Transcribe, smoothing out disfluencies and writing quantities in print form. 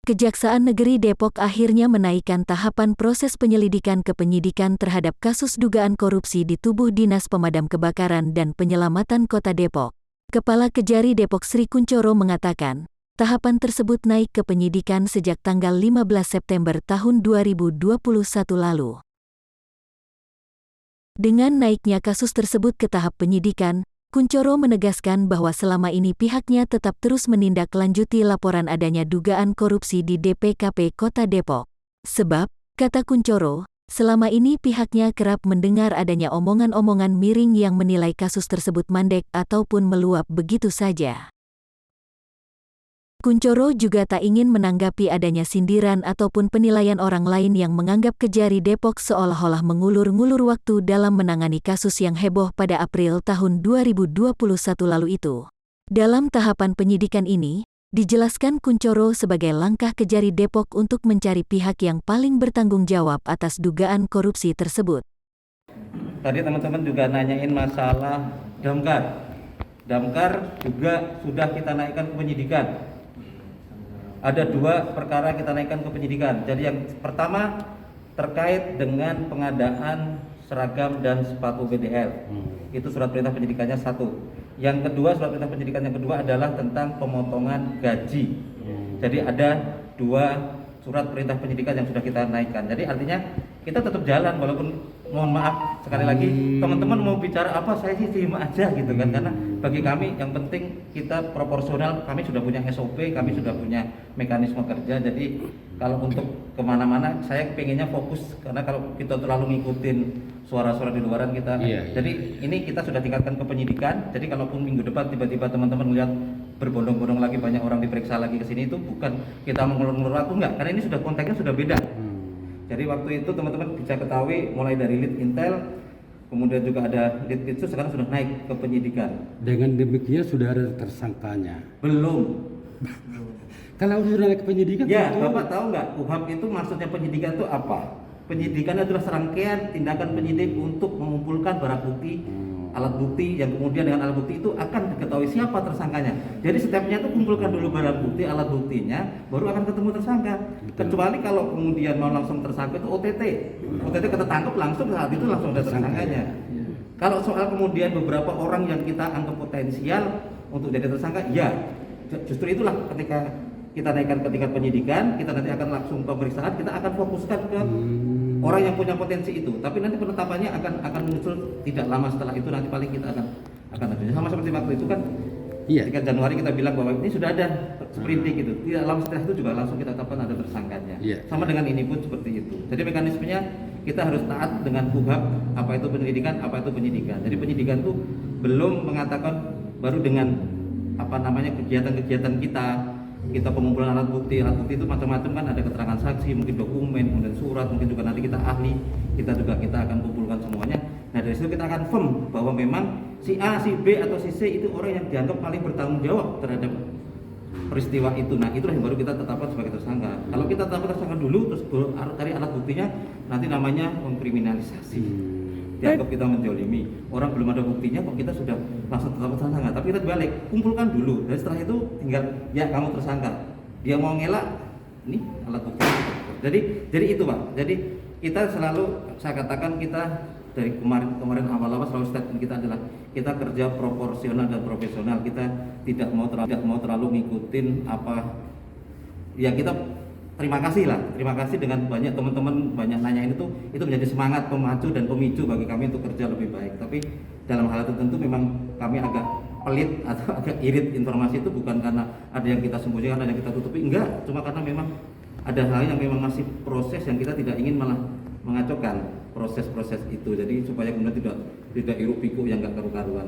Kejaksaan Negeri Depok akhirnya menaikkan tahapan proses penyelidikan ke penyidikan terhadap kasus dugaan korupsi di tubuh Dinas Pemadam Kebakaran dan Penyelamatan Kota Depok. Kepala Kejari Depok Sri Kuncoro mengatakan, tahapan tersebut naik ke penyidikan sejak tanggal 15 September tahun 2021 lalu. Dengan naiknya kasus tersebut ke tahap penyidikan, Kuncoro menegaskan bahwa selama ini pihaknya tetap terus menindaklanjuti laporan adanya dugaan korupsi di DPKP Kota Depok. Sebab, kata Kuncoro, selama ini pihaknya kerap mendengar adanya omongan-omongan miring yang menilai kasus tersebut mandek ataupun meluap begitu saja. Kuncoro juga tak ingin menanggapi adanya sindiran ataupun penilaian orang lain yang menganggap Kejari Depok seolah-olah mengulur-ngulur waktu dalam menangani kasus yang heboh pada April tahun 2021 lalu itu. Dalam tahapan penyidikan ini, dijelaskan Kuncoro sebagai langkah Kejari Depok untuk mencari pihak yang paling bertanggung jawab atas dugaan korupsi tersebut. Tadi teman-teman juga nanyain masalah damkar. Damkar juga sudah kita naikkan ke penyidikan. Ada dua perkara kita naikkan ke penyidikan. Jadi yang pertama terkait dengan pengadaan seragam dan sepatu BDL. Itu surat perintah penyidikannya satu. Yang kedua, surat perintah penyidikan yang kedua adalah tentang pemotongan gaji. Jadi ada dua surat perintah penyidikan yang sudah kita naikkan. Jadi artinya kita tetap jalan walaupun mohon maaf sekali lagi teman-teman mau bicara apa saya sih terima aja gitu kan, karena bagi kami yang penting kita proporsional, kami sudah punya SOP, kami sudah punya mekanisme kerja. Jadi kalau untuk kemana-mana saya pengennya fokus, karena kalau kita terlalu ngikutin suara-suara di luaran kita jadi ini kita sudah tingkatkan ke penyidikan. Jadi kalaupun minggu depan tiba-tiba teman-teman melihat berbondong-bondong lagi banyak orang diperiksa lagi ke sini, itu bukan kita mengulur-ngulur waktu, enggak, karena ini sudah konteksnya sudah beda. Jadi waktu itu teman-teman bisa ketahui mulai dari lead intel, kemudian juga ada lead itsus, sekarang sudah naik ke penyidikan. Dengan demikian sudah ada tersangkanya? Belum. Kalau sudah naik ke penyidikan? Ya, Bapak tahu nggak UHAP itu maksudnya penyidikan itu apa? Penyidikan adalah serangkaian tindakan penyidik untuk mengumpulkan barang bukti, alat bukti, yang kemudian dengan alat bukti itu akan diketahui siapa tersangkanya. Jadi stepnya itu kumpulkan dulu barang bukti, alat buktinya, baru akan ketemu tersangka. Kecuali kalau kemudian mau langsung tersangka itu OTT. OTT ketangkep langsung saat itu langsung ada tersangkanya. Kalau soal kemudian beberapa orang yang kita anggap potensial untuk jadi tersangka, ya justru itulah ketika kita naikkan ke tingkat penyidikan, kita nanti akan langsung pemeriksaan, kita akan fokuskan ke orang yang punya potensi itu. Tapi nanti penetapannya akan muncul tidak lama setelah itu, nanti paling kita akan ada. Sama seperti waktu itu kan, ketika Januari kita bilang bahwa ini sudah ada sprinting gitu. Tidak lama setelah itu juga langsung kita tetapkan ada tersangkanya. Sama dengan ini pun seperti itu. Jadi mekanismenya kita harus taat dengan UHAP, apa itu penyelidikan, apa itu penyidikan. Jadi penyidikan itu belum mengatakan, baru dengan kegiatan-kegiatan kita pengumpulan alat bukti itu macam-macam kan, ada keterangan saksi, mungkin dokumen, kemudian surat, mungkin juga nanti kita ahli, kita akan kumpulkan semuanya. Nah dari situ kita akan firm bahwa memang si A, si B atau si C itu orang yang dianggap paling bertanggung jawab terhadap peristiwa itu. Nah itulah yang baru kita tetapkan sebagai tersangka. Kalau kita tetapkan tersangka dulu, terus cari alat buktinya, nanti namanya mengkriminalisasi. Dianggap kita menjolimi, orang belum ada buktinya kok kita sudah langsung tetapkan tersangka. Tapi kita balik, kumpulkan dulu, dan setelah itu tinggal ya kamu tersangka. Dia mau ngelak, ini alat bukti. Jadi itu Pak. Jadi kita selalu, saya katakan kita dari kemarin awal-awal selalu statement kita adalah kita kerja proporsional dan profesional. Kita tidak mau terlalu ngikutin apa ya. Kita terima kasih dengan banyak teman-teman banyak nanyain itu menjadi semangat, pemacu dan pemicu bagi kami untuk kerja lebih baik. Tapi dalam hal tertentu memang kami agak pelit atau agak irit informasi itu, bukan karena ada yang kita sembunyikan, ada yang kita tutupi, enggak, cuma karena memang ada hal yang memang masih proses yang kita tidak ingin malah mengacaukan proses-proses itu. Jadi supaya kemudian tidak hiruk pikuk yang enggak karu-karuan.